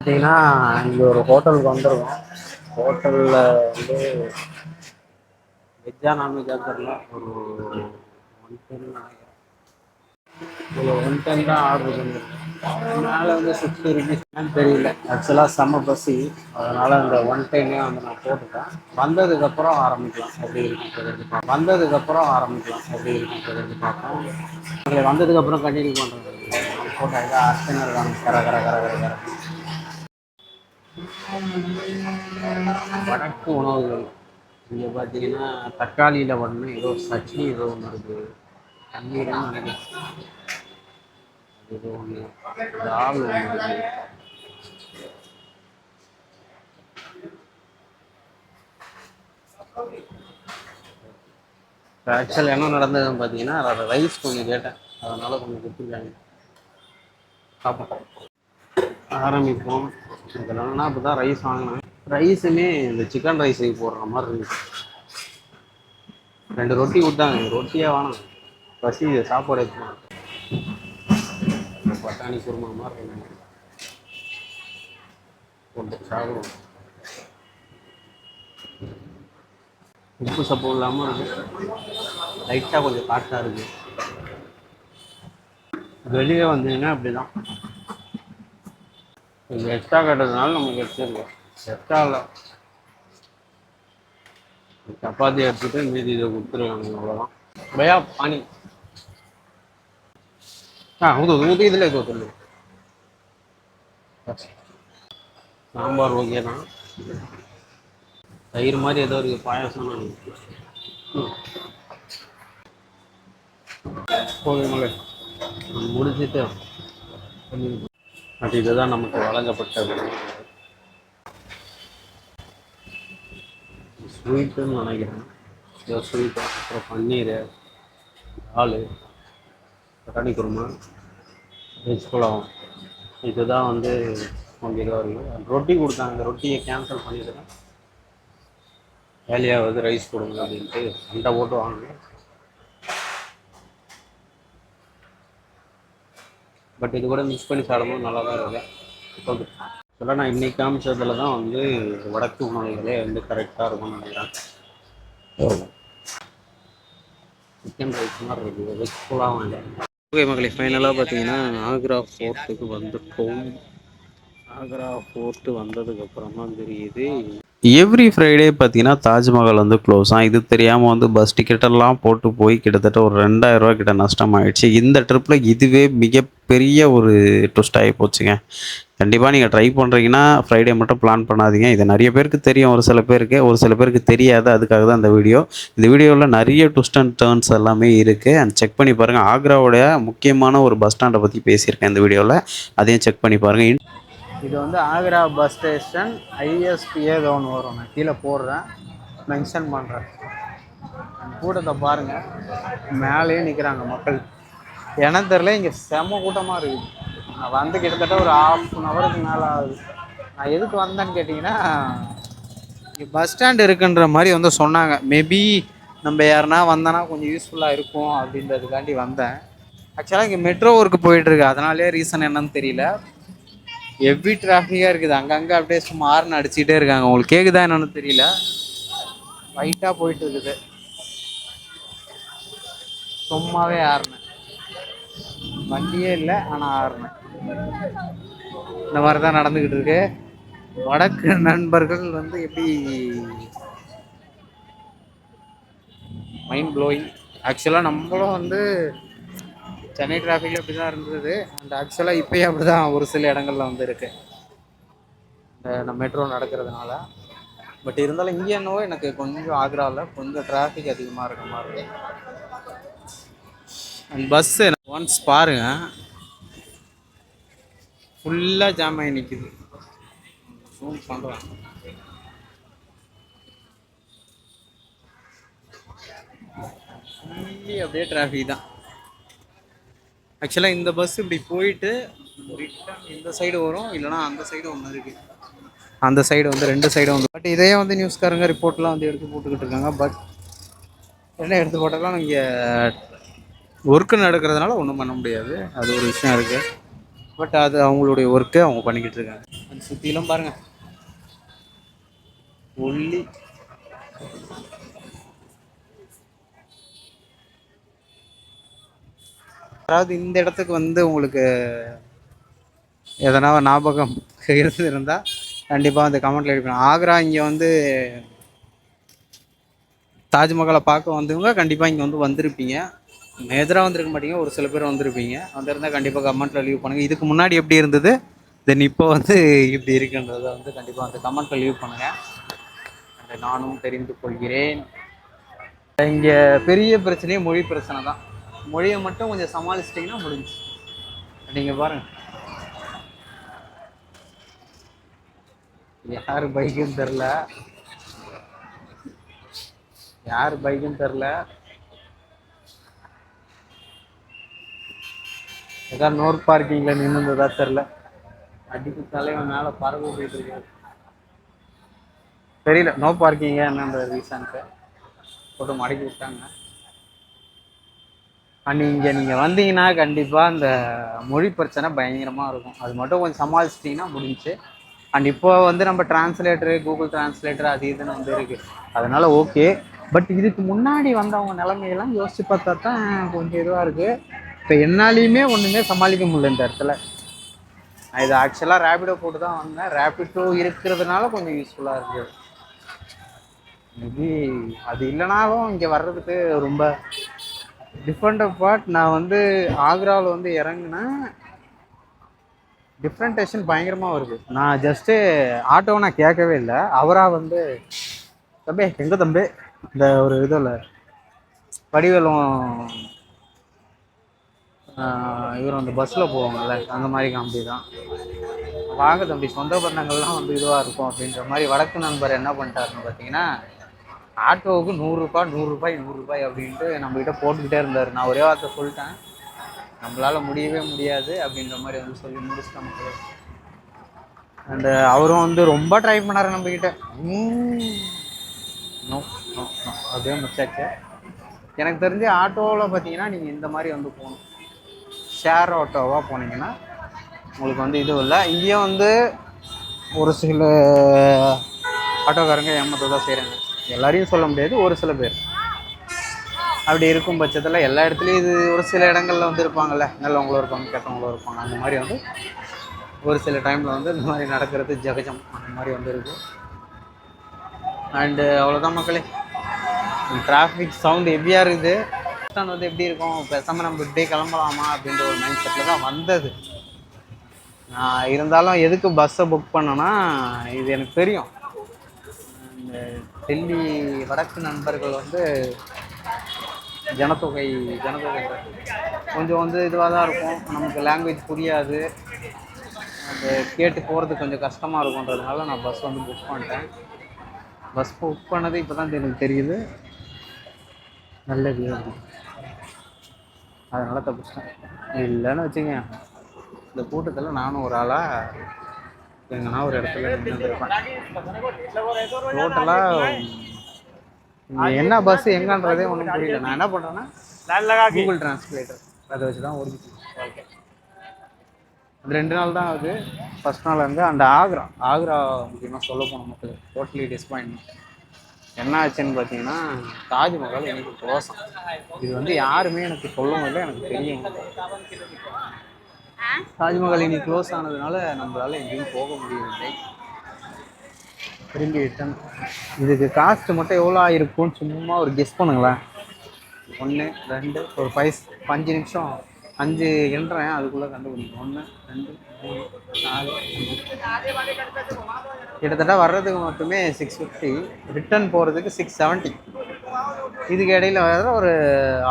பார்த்தீங்கன்னா இங்கே ஒரு ஹோட்டலுக்கு வந்துருக்கோம். ஹோட்டலில் வந்து வெஜ்ஜா நான்வெஜ்ஜா தெரியல, ஒரு 110 நினைக்கிறேன். இதில் 110 தான் ஆர்டர் பண்ணியிருக்கேன். மேலே வந்து 60 ருபீஸ்ன்னு தெரியல. ஆக்சுவலாக செம்ம பசி, அதனால் அந்த 110 வந்து நான் போட்டுட்டேன். வந்ததுக்கப்புறம் ஆரம்பிக்கலாம் எப்படி இருக்குன்றது பார்ப்போம். வந்ததுக்கப்புறம் கண்டினியூ பண்ணுறேன். போட்டோ ஏதாவது அர்ச்சனை இருக்காங்க கர கர கர கர கர. வடக்கு உணவுகள் இங்கே பார்த்தீங்கன்னா தக்காளியில் ஒன்று, ஏதோ சட்னி ஏதோ ஒன்று இருக்குது, தண்ணீர்னு நினைக்கிறேன், ஏதோ ஒன்று, தால் ஒன்று இருக்குது. ஆக்சுவல் என்ன நடந்ததுன்னு பார்த்தீங்கன்னா ரைஸ் கொஞ்சம் கேட்டேன், அதனால் கொஞ்சம் கொடுத்துருக்காங்க. பார்ப்போம், ஆரம்பிப்போம். இதெல்லாம் இப்போ தான் ரைஸ் வாங்கினேன். ரைஸுமே இந்த சிக்கன் ரைஸ் போடுற மாதிரி இருந்துச்சு. 2 ரொட்டி கொடுத்தாங்க, ரொட்டியே வேணாம், பசி சாப்பாடு எடுத்துக்கலாம். பட்டாணி குருமா மாதிரி இருக்கு, போட்டு சாப்பிடுவோம். உப்பு சப்பு இல்லாமல் இருக்குது, லைட்டாக கொஞ்சம் காட்டாக இருக்குது. வெளியே வந்தீங்கன்னா அப்படி தான். கொஞ்சம் எக்ஸ்ட்ரா கட்டுறதுனால நமக்கு எடுத்துருக்கோம். எக்ஸ்ட்ரா இல்லை, சப்பாத்தி எடுத்துட்டு மீதி இதை கொடுத்துருவாங்க, அவ்வளோதான். பயா பானி ஊது இதில் இது சொல்லு. சாம்பார் ஓகே தான், தயிர் மாதிரி ஏதோ இருக்குது, பாயாசம் போதும் மகள் முடிச்சுட்டு. அது இதுதான் நமக்கு வழங்கப்பட்டது. ஸ்வீட்டுன்னு நினைக்கிறேன், ஏதோ ஸ்வீட்டு, அப்புறம் பன்னீர், தால், பட்டாணி குருமா, வெஜ் புலாவ், இதுதான் வந்து கொஞ்சம் இதாக இருக்குது. ரொட்டி கொடுத்தாங்க, அந்த ரொட்டியை கேன்சல் பண்ணிடுறேன். வேலையாவது ரைஸ் கொடுங்க அப்படின்ட்டு சண்டை போட்டு வாங்க. பட் இது கூட மிக்ஸ் பண்ணி சாப்பிடும்போது நல்லா தான் இருக்குது. ஓகே, சொல்ல நான் இன்றைக்கி காமிச்சதில் தான் வந்து வடக்கு உணவுகளே வந்து கரெக்டாக இருக்கும்னு நினைக்கிறேன். சிக்கன் ரைஸ் மாதிரி இருக்குது, வெஜ் புலாவ் இல்லை. ஓகே மக்களை, ஃபைனலாக பார்த்தீங்கன்னா ஆக்ரா ஃபோர்ட்டுக்கு வந்துட்டோம். ஆக்ரா ஃபோர்ட்டு வந்ததுக்கப்புறம் தான் தெரியுது எவ்ரி ஃப்ரைடே பார்த்தீங்கன்னா தாஜ்மஹால் வந்து க்ளோஸாக. இது தெரியாமல் வந்து பஸ் டிக்கெட்டெல்லாம் போட்டு போய் கிட்டத்தட்ட ஒரு 2000 கிட்ட நஷ்டமாயிடுச்சு. இந்த ட்ரிப்பில் இதுவே மிகப்பெரிய ஒரு ட்விஸ்ட் ஆகி போச்சுங்க. கண்டிப்பாக நீங்கள் ட்ரை பண்ணுறீங்கன்னா ஃப்ரைடே மட்டும் பிளான் பண்ணாதீங்க. இது நிறைய பேருக்கு தெரியும், ஒரு சில பேருக்கு தெரியாது. அதுக்காக தான் இந்த வீடியோ. இந்த வீடியோவில் நிறைய ட்விஸ்ட் அண்ட் டர்ன்ஸ் எல்லாமே இருக்குது, அண்ட் செக் பண்ணி பாருங்கள். ஆக்ராவுடைய முக்கியமான ஒரு பஸ் ஸ்டாண்டை பற்றி பேசியிருக்கேன் இந்த வீடியோவில், அதையும் செக் பண்ணி பாருங்கள். இது வந்து ஆக்ரா பஸ் ஸ்டேஷன், ஐஎஸ்பிஏ ஏதோ ஒன்று வரும், நான் கீழே போடுறேன், மென்ஷன் பண்ணுறேன். கூட்டத்தை பாருங்கள், மேலேயே நிற்கிறாங்க மக்கள். ஏன்னா தெரில, இங்கே செம்ம கூட்டமாக இருக்குது. நான் வந்து கிட்டத்தட்ட ஒரு ½ மேலே ஆகுது. நான் எதுக்கு வந்தேன்னு கேட்டிங்கன்னா, இங்கே பஸ் ஸ்டாண்ட் இருக்குன்ற மாதிரி வந்து சொன்னாங்க. மேபி நம்ம யாருனா வந்தோன்னா கொஞ்சம் யூஸ்ஃபுல்லாக இருக்கும் அப்படின்றதுக்காண்டி வந்தேன். ஆக்சுவலாக இங்கே மெட்ரோ ஒர்க்கு போயிட்டுருக்கு, அதனாலே ரீசன் என்னன்னு தெரியல, ஹெவி டிராஃபிக்காக இருக்குது. அங்கங்கே அப்படியே சும்மா ஹார்ன் அடிச்சுக்கிட்டே இருக்காங்க. உங்களுக்கு கேட்குதா என்னன்னு தெரியல, ஃபைட்டாக போயிட்டு இருக்குது, சும்மாவே ஹார்ன், வண்டியே இல்லை ஆனால் ஹார்ன். இந்த மாதிரி தான் நடந்துக்கிட்டு இருக்கு. வடக்கு நண்பர்கள் வந்து எப்படி மைண்ட் ப்ளோயிங். ஆக்சுவலாக நம்மளும் வந்து சென்னை டிராஃபிக்கில் இப்படி தான் இருந்தது, அண்ட் ஆக்சுவலாக இப்போயே அப்படி தான் ஒரு சில இடங்களில் வந்து இருக்குது இந்த மெட்ரோ நடக்கிறதுனால. பட் இருந்தாலும் இங்கே என்னவோ எனக்கு கொஞ்சம் ஆக்ராவில் கொஞ்சம் டிராஃபிக் அதிகமாக இருக்க மாதிரி இருக்கு. அண்ட் பஸ்ஸு ஒன்ஸ் பாருங்கள், ஃபுல்லாக ஜாம் ஆகி நிற்கிது. ஜூம் பண்ணுறேன், ஃபுல்லி அப்படியே டிராஃபிக் தான். ஆக்சுவலாக இந்த பஸ் இப்படி போயிட்டு ரிட்டன் இந்த சைடு வரும், இல்லைனா அந்த சைடு ஒன்று இருக்குது, அந்த சைடு வந்து 2 சைடும் வந்து. பட் இதையே வந்து நியூஸ்காரங்க ரிப்போர்ட்லாம் வந்து எடுத்து போட்டுக்கிட்டு இருக்காங்க. பட் என்ன எடுத்து போட்டாலும் இங்கே ஒர்க்கு நடக்கிறதுனால ஒன்றும் பண்ண முடியாது, அது ஒரு விஷயம் இருக்குது. பட் அது அவங்களுடைய ஒர்க்கை அவங்க பண்ணிக்கிட்டு இருக்காங்க. அது சுற்றிலும் பாருங்கள் ஒல்லி. அதாவது இந்த இடத்துக்கு வந்து உங்களுக்கு எதனா ஞாபகம் இருந்தால் கண்டிப்பாக வந்து கமெண்ட்டில் எழுப்பணும். ஆக்ரா இங்கே வந்து தாஜ்மஹாலை பார்க்க வந்தவங்க கண்டிப்பாக இங்கே வந்து வந்திருப்பீங்க. மேஜராக வந்திருக்க மாட்டீங்க, ஒரு சில பேர் வந்திருப்பீங்க. வந்திருந்தால் கண்டிப்பாக கமெண்ட்டில் லீவ் பண்ணுங்கள். இதுக்கு முன்னாடி எப்படி இருந்தது, தென் இப்போ வந்து இப்படி இருக்குன்றதை வந்து கண்டிப்பாக வந்து கமெண்ட்டில் லீவ் பண்ணுங்கள். நானும் தெரிந்து கொள்கிறேன். இங்கே பெரிய பிரச்சனையே மொழி பிரச்சனை தான். மொழியை மட்டும் கொஞ்சம் சமாளிச்சிட்டிங்கன்னா முடிஞ்சு. நீங்கள் பாருங்கள், யார் பைக்குன்னு தெரில, யார் பைக்குன்னு தெரில. ஏதாவது நோர் பார்க்கிங்கில் நின்றுந்ததா தெரில. அடிக்கு தலைவன் மேலே பறவை போயிட்டு இருக்காரு. தெரியல நோ பார்க்கிங்க என்னன்ற ரீசனுக்கு போட்டு மடக்கி விட்டாங்க. இங்கே நீங்கள் வந்தீங்கன்னா கண்டிப்பாக இந்த மொழி பிரச்சனை பயங்கரமாக இருக்கும். அது மட்டும் கொஞ்சம் சமாளிச்சிட்டிங்கன்னா முடிஞ்சு. அண்ட் இப்போ வந்து நம்ம டிரான்ஸ்லேட்டரு, கூகுள் டிரான்ஸ்லேட்டர் அது இதுன்னு வந்து இருக்குது, அதனால் ஓகே. பட் இதுக்கு முன்னாடி வந்தவங்க நிலைமையெல்லாம் யோசித்து பார்த்தா தான் கொஞ்சம் இதுவாக இருக்குது. இப்போ என்னாலையுமே ஒன்றுமே சமாளிக்க முடியல இந்த இடத்துல. நான் இது ஆக்சுவலாக ரேபிடோ போட்டு தான் வந்தேன். ரேபிடோ இருக்கிறதுனால கொஞ்சம் யூஸ்ஃபுல்லாக இருக்குது. மேபி அது இல்லைனாலும் இங்கே வர்றதுக்கு ரொம்ப டிஃப்ரெண்ட் பார்ட். நான் வந்து ஆக்ராவில் வந்து இறங்குனேன், டிஃப்ரெண்டேஷன் பயங்கரமாக வருது. நான் ஜஸ்ட்டு ஆட்டோவை நான் கேட்கவே இல்லை, அவராக வந்து தம்பி எங்கே தம்பி இந்த ஒரு இதில் வடிவேலும் இவர் அந்த பஸ்ஸில் போவாங்கல்ல அந்த மாதிரி காமெடி தான். வாங்க தம்பி சொந்த பந்தங்கள்லாம் வந்து இதுவாக இருக்கும் அப்படின்ற மாதிரி வடக்கு நண்பர் என்ன பண்ணிட்டாருன்னு பார்த்தீங்கன்னா, ஆட்டோவுக்கு 100 ரூபாய் அப்படின்ட்டு நம்மகிட்ட போட்டுக்கிட்டே இருந்தார். நான் ஒரே வார்த்தை சொல்லிட்டேன், நம்மளால் முடியவே முடியாது அப்படின்ற மாதிரி வந்து சொல்லி முடிச்சிட்டேன் மக்கள். அண்டு அவரும் வந்து ரொம்ப ட்ரை பண்ணார் நம்மக்கிட்ட. நோ நோ நோ அப்படியே முடிச்சாச்சு. எனக்கு தெரிஞ்சு ஆட்டோவில் பார்த்தீங்கன்னா நீங்கள் இந்த மாதிரி வந்து போகணும், ஷேர் ஆட்டோவாக போனீங்கன்னா உங்களுக்கு வந்து இது இல்லை. இங்கேயும் வந்து ஒரு சில ஆட்டோக்காரங்க ஏமாத்த தான் செய்கிறாங்க, எல்லாரையும் சொல்ல முடியாது, ஒரு சில பேர் அப்படி இருக்கும் பட்சத்தில் எல்லா இடத்துலையும் இது ஒரு சில இடங்களில் வந்து இருப்பாங்கள்ல, நல்லவங்களும் இருப்பாங்க கெட்டவங்களும் இருப்பாங்க. அந்த மாதிரி வந்து ஒரு சில டைமில் வந்து இந்த மாதிரி நடக்கிறது ஜகஜம், அந்த மாதிரி வந்து இருக்குது. அண்டு அவ்வளோதான் மக்களே. டிராஃபிக் சவுண்டு ஹெவியாக இருக்குது. பஸ் வந்து எப்படி இருக்கும், பேசாமல் நம்ம இப்படியே கிளம்பலாமா அப்படின்ற ஒரு மைண்ட் செட்டில் தான் வந்தது. இருந்தாலும் எதுக்கு பஸ்ஸை புக் பண்ணோன்னா, இது எனக்கு தெரியும், இந்த டெல்லி வடக்கு நண்பர்கள் வந்து ஜனத்தொகை கொஞ்சம் வந்து இதுவாக தான் இருக்கும். நமக்கு லாங்குவேஜ் புரியாது, அது கேட்டு போகிறது கொஞ்சம் கஷ்டமாக இருக்குன்றதுனால நான் பஸ் வந்து புக் பண்ணிட்டேன். பஸ் புக் பண்ணது இப்போ தான் எனக்கு தெரியுது, நல்லது அதனால் தப்பிச்சிட்டேன். இல்லைன்னு வச்சுங்க, இந்த கூட்டத்தில் நானும் ஒரு ஆளாக எங்கன்னா ஒரு இடத்துல நின்றுருப்பேன். டோட்டலாக என்ன பஸ் எங்கன்றதே ஒன்றும் புரியல. நான் என்ன பண்ணுறேன்னா கூகுள் டிரான்ஸ்லேட்டர் அதை வச்சு தான் ஓடிச்சு. ஓகே, அது 2 நாள் தான் ஆகுது. ஃபஸ்ட் நாள் வந்து அந்த ஆக்ரா முக்கியமாக சொல்ல போன மக்கள் டோட்டலி டிஸ்பாயின்மெண்ட். என்ன ஆச்சுன்னு பார்த்தீங்கன்னா, தாஜ்மஹால் எனக்கு க்ளோஸாக, இது வந்து யாருமே எனக்கு சொல்லவும் இல்லை, எனக்கு தெரியும். தாஜ்மஹால் இன்னைக்கு க்ளோஸ் ஆனதுனால நம்மளால் எங்கேயும் போக முடியவில்லை. திரும்பி ரிட்டன். இதுக்கு காஸ்ட்டு மட்டும் எவ்வளோ ஆகிருக்கும்னு சும்மா ஒரு கெஸ் பண்ணுங்களேன். 1 2 ஒரு 5 நிமிஷம் 5 என்றேன், அதுக்குள்ளே கண்டுபிடிக்கும். 1 2 3 4 5 கிட்டத்தட்ட வர்றதுக்கு மட்டுமே 650, ரிட்டன் போகிறதுக்கு 670. இதுக்கு இடையில் வேறு ஒரு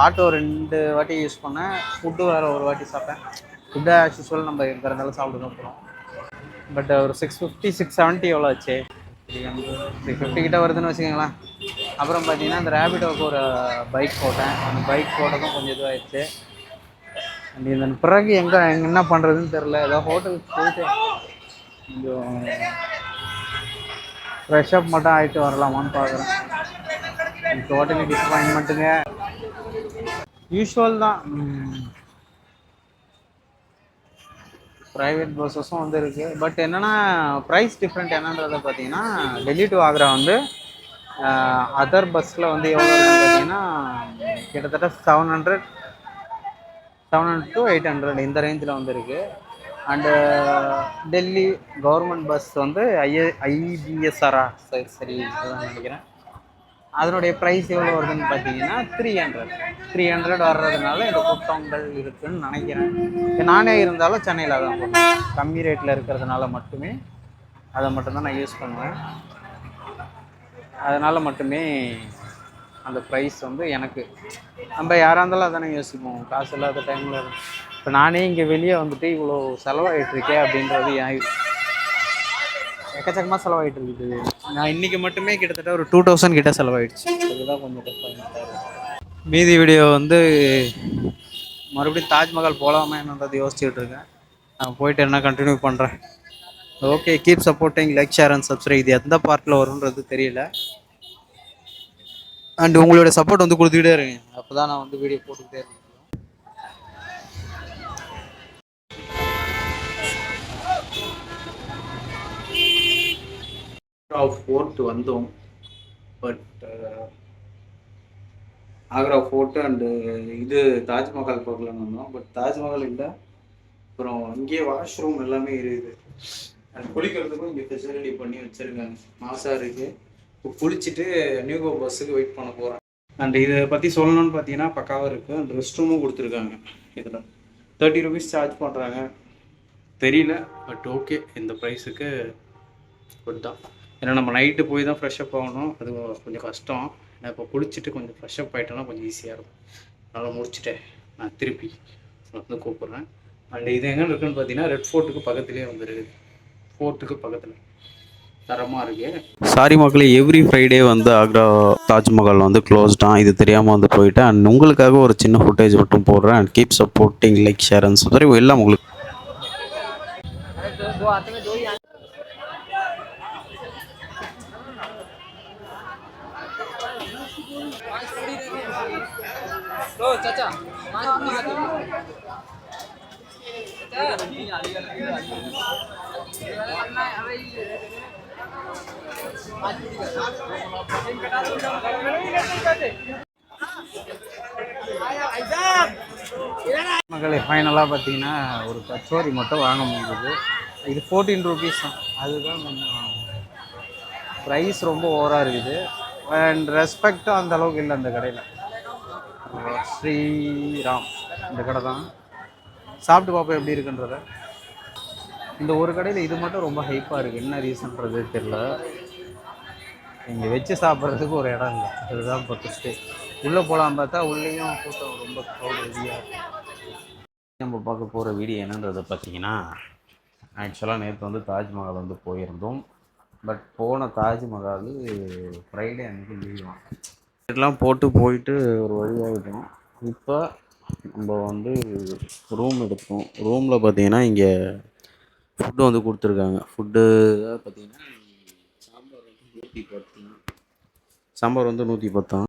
ஆட்டோ 2 வாட்டி யூஸ் பண்ணேன், ஃபுட்டு வேறு ஒரு வாட்டி சாப்பிட்டேன். ஃபுட்டு ஆஸ் யூஸ்வல் நம்ம எங்கே இருந்தாலும் சாப்பிட்டு தான் போகிறோம். பட் ஒரு 650 670 எவ்வளோ ஆச்சு, 350 கிட்ட வருதுன்னு வச்சுக்கோங்களேன். அப்புறம் பார்த்தீங்கன்னா இந்த ரேபிடோவுக்கு ஒரு பைக் போட்டேன், அந்த பைக் போட்டதும் கொஞ்சம் இதுவாகிடுச்சு. அண்ட் இதன் பிறகு எங்கே என்ன பண்ணுறதுன்னு தெரில. ஏதோ ஹோட்டலுக்கு போயிட்டு கொஞ்சம் ஃப்ரெஷ்அப் மட்டும் ஆகிட்டு வரலாமான்னு பார்க்குறேன். டோட்டலி டிசப்பாயின்மெண்ட்டுங்க. யூஷுவல் தான். ப்ரைவேட் பஸ்ஸஸும் வந்து இருக்குது. பட் என்னென்னா ப்ரைஸ் டிஃப்ரெண்ட் என்னன்றதை பார்த்தீங்கன்னா, டெல்லி டு ஆக்ரா வந்து அதர் பஸ்ஸில் வந்து எவ்வளோ இருக்குன்னு பார்த்தீங்கன்னா கிட்டத்தட்ட 700 to 800 இந்த ரேஞ்சில் வந்து இருக்குது. அண்டு டெல்லி கவர்மெண்ட் பஸ் வந்து ஐபிஎஸ்ஆரா சரி சரி இதுதான் நினைக்கிறேன். அதனுடைய ப்ரைஸ் எவ்வளோ வருதுன்னு பார்த்தீங்கன்னா 300 வர்றதுனால இந்த கூட்டங்கள் இருக்குதுன்னு நினைக்கிறேன். நானே இருந்தாலும் சென்னையில் தான் போவேன். கம்மி ரேட்டில் இருக்கிறதுனால மட்டுமே அதை மட்டும்தான் நான் யூஸ் பண்ணுவேன். அதனால் மட்டுமே அந்த ப்ரைஸ் வந்து எனக்கு, நம்ம யாராக இருந்தாலும் அதானே யோசிப்போம். காசு இல்லாத டைமில் இப்போ நானே இங்கே வெளியே வந்துட்டு இவ்வளோ செலவாகிட்டுருக்கேன் அப்படின்றது எக்கச்சக்கமாக செலவாகிட்டு இருக்குது. நான் இன்றைக்கி மட்டுமே கிட்டத்தட்ட ஒரு 2000 கிட்ட செலவாயிடுச்சு. இதுதான் கொஞ்சம் கஷ்டம். மீதி வீடியோ வந்து மறுபடியும் தாஜ்மஹால் போகலாமா என்னன்றது யோசிச்சுட்டு இருக்கேன். நான் போயிட்டு என்ன கண்டினியூ பண்ணுறேன். Okay, keep supporting, like, share and subscribe. இது எந்த பார்ட்டில் வரும்ன்றது தெரியல. அண்ட் உங்களோட சப்போர்ட் வந்து கொடுத்துக்கிட்டே இருங்க. அப்போ தான் நான் வந்து வீடியோ போட்டுக்கிட்டே இருக்கேன். ஃபோர்ட் வந்தோம். பட் ஆக்ரா ஃபோர்ட்டு அண்டு இது தாஜ்மஹால் பார்க்கலான்னு வந்தோம். பட் தாஜ்மஹால் இல்லை. அப்புறம் இங்கேயே வாஷ்ரூம் எல்லாமே இருக்குது. அண்ட் குளிக்கிறதுக்கும் இங்கே ஃபெசிலிட்டி பண்ணி வச்சுருக்காங்க. மாசாக இருக்குது. இப்போ குளிச்சுட்டு நியூகோ பஸ்ஸுக்கு வெயிட் பண்ண போகிறேன். அண்ட் இதை பற்றி சொல்லணும்னு பார்த்தீங்கன்னா பக்காவாக இருக்குது. அண்ட் ரெஸ்ட் ரூமும் கொடுத்துருக்காங்க. இதில் 30 rupees சார்ஜ் பண்ணுறாங்க. தெரியல, பட் ஓகே, இந்த ப்ரைஸுக்கு குட் தான். ஏன்னா நம்ம நைட்டு போய் தான் ஃப்ரெஷ்அப் ஆகணும். அது கொஞ்சம் கஷ்டம். நான் இப்போ குளிச்சுட்டு கொஞ்சம் ஃப்ரெஷ்அப் ஆகிட்டோன்னா கொஞ்சம் ஈஸியாக இருக்கும். அதனால் முடிச்சுட்டேன். நான் திருப்பி வந்து கூப்பிட்றேன். அண்ட் இது எங்கே இருக்குன்னு பார்த்தீங்கன்னா ரெட் ஃபோர்ட்டுக்கு பக்கத்துலேயே வந்துருக்கு. ஃபோர்ட்டுக்கு பக்கத்தில் தரமாக இருக்குது. சாரி மக்களே, எவ்ரி ஃப்ரைடே வந்து ஆக்ரா தாஜ்மஹால் வந்து க்ளோஸ் தான். இது தெரியாமல் வந்து போயிட்டேன். அண்ட் உங்களுக்காக ஒரு சின்ன ஃபுட்டேஜ் மட்டும் போடுறேன். And keep supporting, like, share and subscribe எல்லாம் உங்களுக்கு. चाचा மக்களே, ஃபைனலாக பார்த்தீங்கன்னா ஒரு கச்சோரி மட்டும் வாங்க முடியுது. இது 14 rupees தான். அதுதான் கொஞ்சம் ப்ரைஸ் ரொம்ப ஓவராக இருக்குது. அண்ட் ரெஸ்பெக்டும் அந்த அளவுக்கு இல்லை அந்த கடையில். ஸ்ரீராம் இந்த கடை தான். சாப்பிட்டு பார்ப்போம் எப்படி இருக்குன்றத. இந்த ஒரு கடையில் இது மட்டும் ரொம்ப ஹைப்பாக இருக்குது. என்ன ரீசன்றது தெரியல. இங்கே வச்சு சாப்பிட்றதுக்கு ஒரு இடம் இல்லை. அதுதான் இப்போ ட்விஸ்ட்டு. உள்ளே போகலாம் பார்த்தா உள்ளேயும் கூட்டம் ரொம்ப ரெடியாக இருக்குது. நம்ம பார்க்க போகிற வீடியோ என்னன்றதை பார்த்தீங்கன்னா, ஆக்சுவலாக நேற்று வந்து தாஜ்மஹால் வந்து போயிருந்தோம். பட் போன தாஜ்மஹால் ஃப்ரைடே அன்றைக்கி லீவான் இதெல்லாம் போயிட்டு ஒரு வழியாகிட்டோம். இப்போ நம்ம வந்து ரூம் எடுத்தோம். ரூமில் பார்த்தீங்கன்னா இங்கே ஃபுட்டு வந்து கொடுத்துருக்காங்க. ஃபுட்டு பார்த்தீங்கன்னா சாம்பார் வந்து 110.